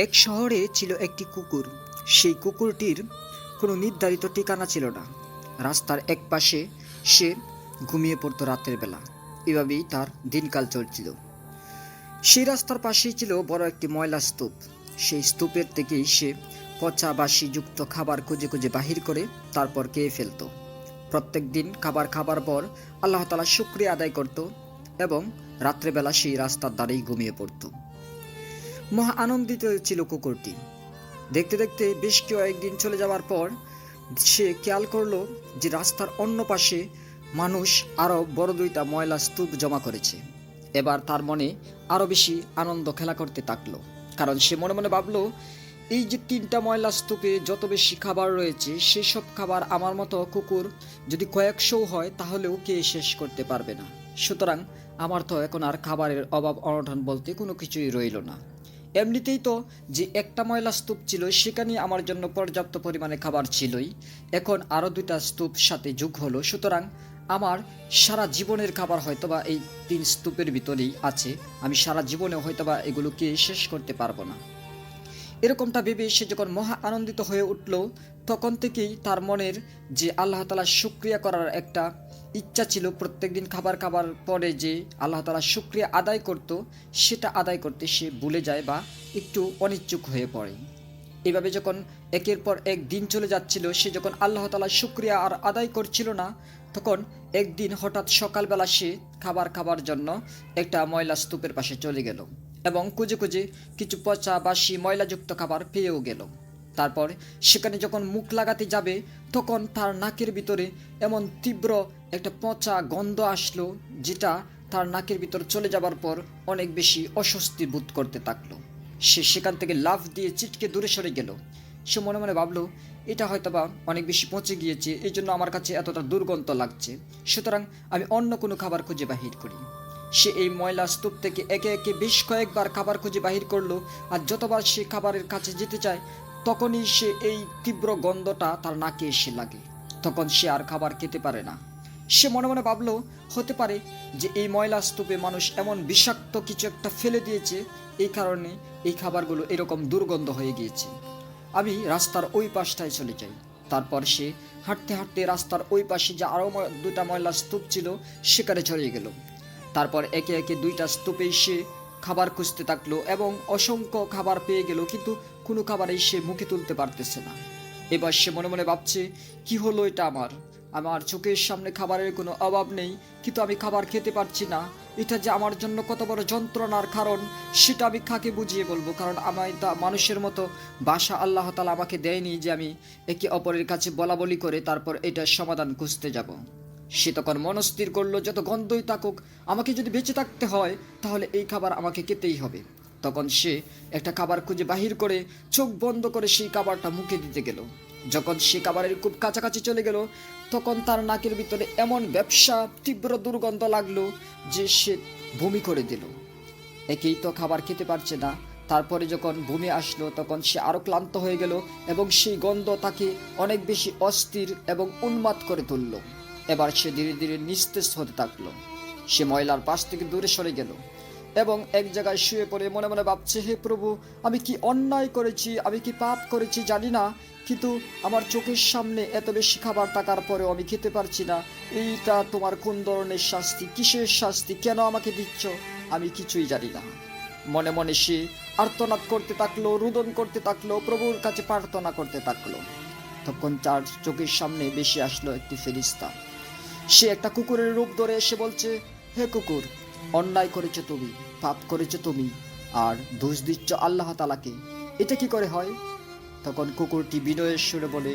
এক শহরে ছিল একটি কুকুর। সেই কুকুরটির কোনো নির্ধারিত ঠিকানা ছিল না। রাস্তার এক পাশে সে ঘুমিয়ে পড়তো রাতের বেলা। এভাবেই তার দিনকাল চলছিল। সেই রাস্তার পাশেই ছিল বড় একটি ময়লা স্তূপ। সেই স্তূপের থেকেই সে পচা বাসি যুক্ত খাবার খুঁজে খুঁজে বাহির করে তারপর খেয়ে ফেলত। প্রত্যেক দিন খাবার খাবার পর আল্লাহ তাআলার শুকরিয়া আদায় করত এবং রাত্রেবেলা সেই রাস্তার ধারেই ঘুমিয়ে পড়ত। মহা আনন্দিত ছিল কুকুরটি। দেখতে দেখতে বেশ কয়েকদিন চলে যাওয়ার পর সে খেয়াল করলো যে রাস্তার অন্য পাশে মানুষ আরও বড় দুইটা ময়লা স্তূপ জমা করেছে। এবার তার মনে আরও বেশি আনন্দ খেলা করতে থাকলো, কারণ সে মনে মনে ভাবলো, এই যে তিনটা ময়লা স্তূপে যত বেশি খাবার রয়েছে, সেসব খাবার আমার মতো কুকুর যদি কয়েকশো হয় তাহলেও কে শেষ করতে পারবে না। সুতরাং আমার তো এখন আর খাবারের অভাব অনটন বলতে কোনো কিছুই রইল না। এমনিতেই তো যে একটা ময়লা স্তূপ ছিল সেখানে আমার জন্য পর্যাপ্ত পরিমাণে খাবার ছিলই, এখন আরও দুইটা স্তূপ সাথে যোগ হলো। সুতরাং আমার সারা জীবনের খাবার হয়তোবা এই তিন স্তূপের ভিতরেই আছে। আমি সারা জীবনে হয়তোবা এগুলোকে শেষ করতে পারবো না। এরকমটা ভেবে সে যখন মহা আনন্দিত হয়ে উঠল, তখন থেকেই তার মনের যে আল্লাহ তাআলার শুকরিয়া করার একটা ইচ্ছা ছিল, প্রত্যেকদিন খাবার খাবার পরে যে আল্লাহ তাআলার শুকরিয়া আদায় করত, সেটা আদায় করতে সে ভুলে যায় বা একটু অনিচ্ছুক হয়ে পড়ে। এভাবে যখন একের পর এক দিন চলে যাচ্ছিল, সে যখন আল্লাহ তাআলার শুকরিয়া আর আদায় করছিল না, তখন একদিন হঠাৎ সকালবেলা সে খাবার খাবার জন্য একটা ময়লা স্তূপের পাশে চলে গেল এবং খুঁজে খুঁজে কিছু পচা বাসি ময়লাযুক্ত খাবার পেয়েও গেল। তারপর সেখানে যখন মুখ লাগাতে যাবে, তখন তার নাকের ভিতরে এমন তীব্র একটা পচা গন্ধ আসলো, যেটা তার নাকের ভিতর চলে যাবার পর অনেক বেশি অস্বস্তি বোধ করতে থাকলো। সে সেখান থেকে লাফ দিয়ে ছিটকে দূরে সরে গেল। সে মনে মনে ভাবলো, এটা হয়তোবা অনেক বেশি পচে গিয়েছে, এই জন্য আমার কাছে এতটা দুর্গন্ধ লাগছে। সুতরাং আমি অন্য কোনো খাবার খুঁজে বাহির করি। সে এই ময়লা স্তূপ থেকে একে একে বেশ কয়েকবার খাবার খুঁজে বাহির করলো, আর যতবার সে খাবারের কাছে যেতে চায় তখনই সে এই তীব্র গন্ধটা তার নাকে এসে লাগে। তখন সে আর খাবার খেতে পারে না। সে মনে মনে ভাবলো, হতে পারে যে এই ময়লা স্তূপে মানুষ এমন বিষাক্ত কিছু একটা ফেলে দিয়েছে, এই কারণে এই খাবারগুলো এরকম দুর্গন্ধ হয়ে গিয়েছে। আমি রাস্তার ওই পাশটায় চলে যাই। তারপর সে হাঁটতে হাঁটতে রাস্তার ওই পাশে যে আরও দুটা ময়লা স্তূপ ছিল সেখানে চলে গেল। তারপর একে একে দুইটা স্তূপে সে খাবার খুঁজতে থাকলো এবং অসংখ্য খাবার পেয়ে গেল, কিন্তু কোনো খাবারেই সে মুখে তুলতে পারতেছে না। এবার সে মনে মনে ভাবছে, কি হলো এটা আমার আমার চোখের সামনে খাবারের কোনো অভাব নেই, কিন্তু আমি খাবার খেতে পারছি না। এটা যে আমার জন্য কত বড় যন্ত্রণার কারণ, সেটা আমি কাকে বুঝিয়ে বলবো? কারণ আমি তা মানুষের মতো বাসা আল্লাহ তাআলা আমাকে দেয়নি যে আমি একে অপরের কাছে বলা বলি করে তারপর এটার সমাধান খুঁজতে যাব। সে তখন মনস্থির করলো, যত গন্ধই থাকুক, আমাকে যদি বেঁচে থাকতে হয় তাহলে এই খাবার আমাকে খেতেই হবে। তখন সে একটা খাবার খুঁজে বাহির করে চোখ বন্ধ করে সেই খাবারটা মুখে দিতে গেল। যখন সে খাবারের খুব কাছাকাছি চলে গেল, তখন তার নাকের ভিতরে এমন ব্যবসা তীব্র দুর্গন্ধ লাগলো যে সে বমি করে দিল। একেই তো খাবার খেতে পারছে না, তারপরে যখন বমি আসলো তখন সে আরও ক্লান্ত হয়ে গেল এবং সেই গন্ধ তাকে অনেক বেশি অস্থির এবং উন্মাদ করে তুলল। এবার সে ধীরে ধীরে নিস্তেজ হতে থাকলো। সে ময়লার পাশ থেকে দূরে সরে গেল এবং এক জায়গায় শুয়ে পড়ে মনে মনে ভাবছে, হে প্রভু, আমি কি অন্যায় করেছি, আমি কি পাপ করেছি জানি না, কিন্তু আমার চোখের সামনে এত বেশি খাবার থাকার পরেও আমি খেতে পারছি না। এইটা তোমার কোন ধরনের শাস্তি, কিসের শাস্তি, কেন আমাকে দিচ্ছ? আমি কিছুই জানি না। মনে মনে সে আর্তনাদ করতে থাকলো, রুদন করতে থাকলো, প্রভুর কাছে প্রার্থনা করতে থাকলো। তখন তার চোখের সামনে ভেসে আসলো একটি ফেরেশতা। সে একটা কুকুরের রূপ ধরে এসে বলছে, হে কুকুর, অন্যায় করেছো তুমি, পাপ করেছো তুমি, আর দোষ দিচ্ছ আল্লাহ তাআলাকে। এটা কি করে হয়? তখন কুকুরটি বিনয়ের সুরে বলে,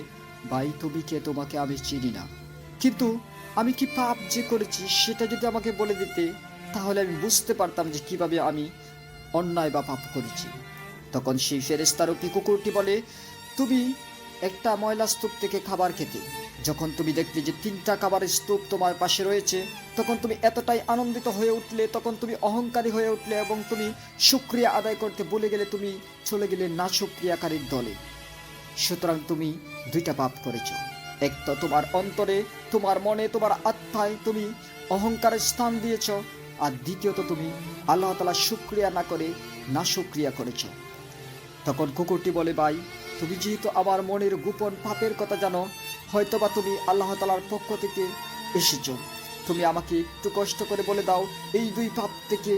ভাই, তুমি কে? তোমাকে আমি চিনি না, কিন্তু আমি কি পাপ যে করেছি সেটা যদি আমাকে বলে দিতে, তাহলে আমি বুঝতে পারতাম যে কিভাবে আমি অন্যায় বা পাপ করেছি। তখন সেই ফেরেশতারূপী কুকুরটি বলে, তুমি একটা ময়লা স্তূপ থেকে খাবার খেতে, যখন তুমি দেখলে যে তিনটা খাবারের স্তূপ তোমার পাশে রয়েছে, তখন তুমি এতটাই আনন্দিত হয়ে উঠলে, তখন তুমি অহংকারী হয়ে উঠলে এবং তুমি শুকরিয়া আদায় করতে ভুলে গেলে, তুমি চলে গেলে না শুকরিয়াকারীর দলে। সুতরাং তুমি দুইটা পাপ করেছ। এক তো তোমার অন্তরে, তোমার মনে, তোমার আত্মায় তুমি অহংকারের স্থান দিয়েছ, আর দ্বিতীয়ত তুমি আল্লাহ তাআলার শুকরিয়া না করে না শুকরিয়া করেছ। তখন কুকুরটি বলে, ভাই, তুমি যেহেতু আমার মনের গোপন পাপের কথা জানো, হয়তোবা তুমি আল্লাহ তাআলার পক্ষ থেকে এসেছো, তুমি আমাকে একটু কষ্ট করে বলে দাও, এই দুই পাপ থেকে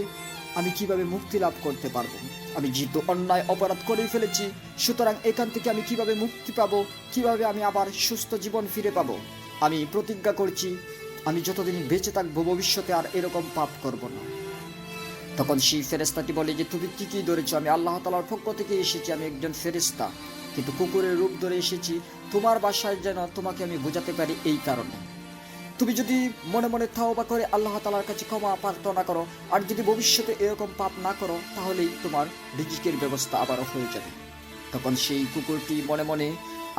আমি কিভাবে মুক্তি লাভ করতে পারবো। আমি যেহেতু অন্যায় অপরাধ করেই ফেলেছি, সুতরাং এখান থেকে আমি কিভাবে মুক্তি পাবো, কিভাবে আমি আবার সুস্থ জীবন ফিরে পাবো। আমি প্রতিজ্ঞা করছি, আমি যতদিন বেঁচে থাকবো ভবিষ্যতে আর এরকম পাপ করব না। তখন সেই ফেরেশতাটি বলে যে, তুমি ঠিকই ধরেছো, আমি আল্লাহ তাআলার পক্ষ থেকে এসেছি, আমি একজন ফেরেশতা, কিন্তু কুকুরের রূপ ধরে এসেছি তোমার বাসায় যেন তোমাকে আমি বোঝাতে পারি। এই কারণে তুমি যদি মনে মনে তাওবা করে আল্লাহ তাআলার কাছে ক্ষমা প্রার্থনা করো, আর যদি ভবিষ্যতে এরকম পাপ না করো, তাহলেই তোমার রিজিকের ব্যবস্থা আবারও হয়ে যাবে। তখন সেই কুকুরটি মনে মনে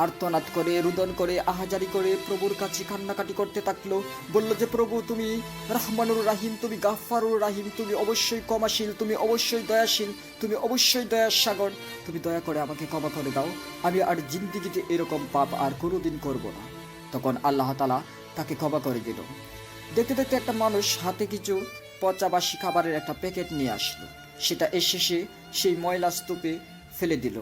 আর্তনাদ করে, রুদন করে, আহাজারি করে প্রভুর কাছে কান্নাকাটি করতে থাকলো। বলল যে, প্রভু তুমি রহমানুর রাহিম, তুমি গাফফারুর রাহিম, তুমি অবশ্যই ক্ষমাশীল, তুমি অবশ্যই দয়াশীল, তুমি অবশ্যই দয়ার সাগর, তুমি দয়া করে আমাকে ক্ষমা করে দাও, আমি আর জিন্দিগিতে এরকম পাপ আর কোনোদিন করব না। তখন আল্লাহ তাআলা তাকে ক্ষমা করে দিল। দেখতে দেখতে একটা মানুষ হাতে কিছু পচা বাসি খাবারের একটা প্যাকেট নিয়ে আসলো, সেটা এসে সেই ময়লা স্তূপে ফেলে দিল।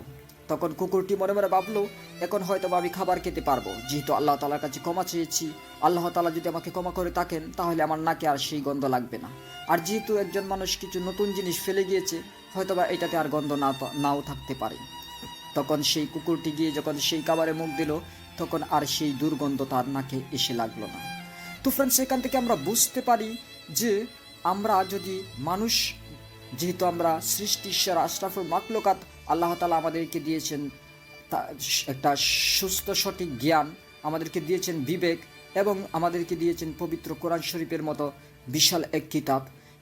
তখন কুকুরটি মনে মনে ভাবলো, এখন হয়তো আমি খাবার খেতে পারবো, যেহেতু আল্লাহ তাআলার কাছে ক্ষমা চেয়েছি, আল্লাহ তাআলা যদি আমাকে ক্ষমা করে থাকেন, তাহলে আমার নাকে আর সেই গন্ধ লাগবে না। আর যেহেতু একজন মানুষ কিছু নতুন জিনিস ফেলে গিয়েছে, হয়তোবা এটাতে আর গন্ধ নাও থাকতে পারে। তখন সেই কুকুরটি গিয়ে যখন সেই খাবারে মুখ দিল, তখন আর সেই দুর্গন্ধ তার নাকে এসে লাগলো না। তো ফ্রেন্ডস, এখান থেকে আমরা বুঝতে পারি যে আমরা যদি মানুষ, যেহেতু আমরা সৃষ্টি সেরা আশরাফুল মাখলুকাত, আল্লাহ তাআলা আমাদেরকে দিয়েছেন একটা সুস্থ সঠিক জ্ঞান, আমাদেরকে দিয়েছেন বিবেক, এবং আমাদেরকে দিয়েছেন পবিত্র কোরআন শরীফের মতো বিশাল এক কিতাব।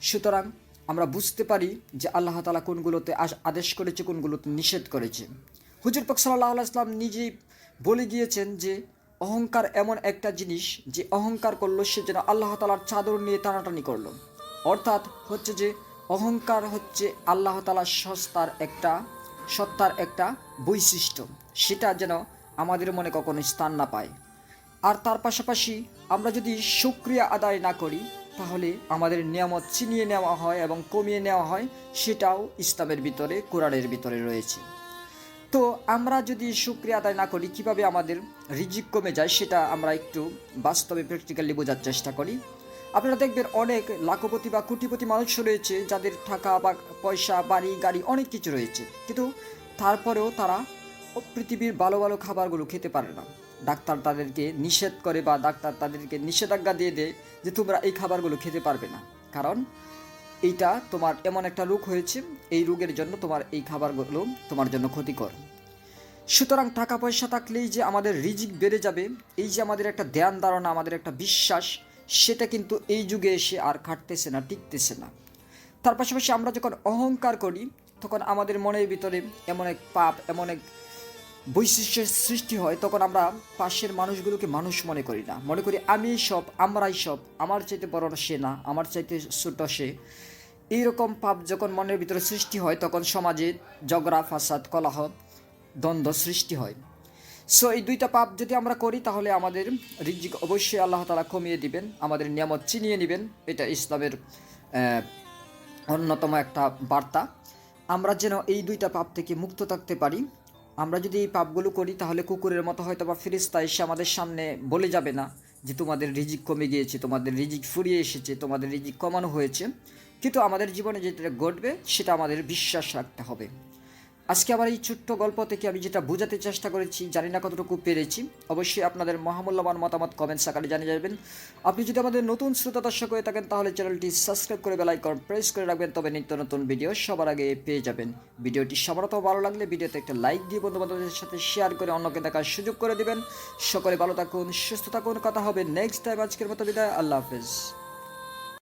সুতরাং আমরা বুঝতে পারি যে আল্লাহ তাআলা কোনগুলোতে আদেশ করেছে, কোনগুলোতে নিষেধ করেছে। হুজুর পাক সাল্লাল্লাহু আলাইহি ওয়াসাল্লাম নিজেই বলে গিয়েছেন যে অহংকার এমন একটা জিনিস, যে অহংকার করলো সে যেন আল্লাহ তাআলার চাদর নিয়ে টানাটানি করলো। অর্থাৎ হচ্ছে যে অহংকার হচ্ছে আল্লাহ তাআলার সত্তার একটা বৈশিষ্ট্য, সেটা যেন আমাদের মনে কখনো স্থান না পায়। আর তার পাশাপাশি আমরা যদি শুকরিয়া আদায় না করি, তাহলে আমাদের নিয়ামত ছিনিয়ে নেওয়া হয় এবং কমিয়ে নেওয়া হয়, সেটাও ইসলামের ভিতরে, কোরআনের ভিতরে রয়েছে। তো আমরা যদি শুকরিয়া আদায় না করি, কিভাবে আমাদের রিজিক কমে যায়, সেটা আমরা একটু বাস্তবে প্র্যাকটিক্যালি বোঝার চেষ্টা করি। আপনারা দেখবেন অনেক লাখপতি বা কোটিপতি মানুষ রয়েছে, যাদের টাকা বা পয়সা, বাড়ি গাড়ি অনেক কিছু রয়েছে, কিন্তু তারপরেও তারা পৃথিবীর ভালো ভালো খাবারগুলো খেতে পারে না। ডাক্তার তাদেরকে নিষেধ করে বা ডাক্তার তাদেরকে নিষেধাজ্ঞা দিয়ে দেয় যে তোমরা এই খাবারগুলো খেতে পারবে না, কারণ এইটা তোমার এমন একটা রোগ হয়েছে, এই রোগের জন্য তোমার এই খাবারগুলো তোমার জন্য ক্ষতিকর। সুতরাং টাকা পয়সা থাকলেই যে আমাদের রিজিক বেড়ে যাবে, এই যে আমাদের একটা ধ্যান ধারণা, আমাদের একটা বিশ্বাস, সেটা কিন্তু এই যুগে এসে আর খাটতেছে না, টিকতেছে না। তার পাশাপাশি আমরা যখন অহংকার করি, তখন আমাদের মনের ভিতরে এমন এক পাপ, এমন এক বৈশিষ্ট্যের সৃষ্টি হয়, তখন আমরা পাশের মানুষগুলোকে মানুষ মনে করি না, মনে করি আমি সব, আমরাই সব, আমার চাইতে বড় সে না, আমার চাইতে ছোট সে। এইরকম পাপ যখন মনের ভিতরে সৃষ্টি হয়, তখন সমাজে ঝগড়া, ফাসাদ, কলহ, দ্বন্দ্ব সৃষ্টি হয়। সো এই দুইটা পাপ যদি আমরা করি, তাহলে আমাদের রিজিক অবশ্যই আল্লাহ তাআলা কমিয়ে দিবেন, আমাদের নিয়ামত ছিনিয়ে নেবেন। এটা ইসলামের অন্যতম একটা বার্তা। আমরা যেন এই দুইটা পাপ থেকে মুক্ত থাকতে পারি। আমরা যদি এই পাপগুলো করি, তাহলে কুকুরের মতো হয়তো বা ফেরেশতা এসে আমাদের সামনে বলে যাবে না যে তোমাদের রিজিক কমে গিয়েছে, তোমাদের রিজিক ফুরিয়ে এসেছে, তোমাদের রিজিক কমানো হয়েছে। কিন্তু আমাদের জীবনে যেটা ঘটবে, সেটা আমাদের বিশ্বাস রাখতে হবে। আজকে আমার এই ছোট্ট গল্প থেকে আমি যেটা বোঝাতে চেষ্টা করেছি, জানি না কতটুকু পেরেছি। অবশ্যই আপনাদের মহামূল্যবান মতামত কমেন্টস আকারে জানিয়ে যাবেন। আপনি যদি আমাদের নতুন শ্রোতা দর্শক হয়ে থাকেন, তাহলে চ্যানেলটি সাবস্ক্রাইব করে বেল আইকন প্রেস করে রাখবেন, তবে নিত্য নতুন ভিডিও সবার আগে পেয়ে যাবেন। ভিডিওটি সবারত ভালো লাগলে ভিডিওতে একটা লাইক দিয়ে বন্ধুবান্ধবদের সাথে শেয়ার করে অন্যকে দেখার সুযোগ করে দিবেন। সকলে ভালো থাকুন, সুস্থ থাকুন, কথা হবে নেক্সট টাইম। আজকের মতো বিদায়, আল্লাহ হাফেজ।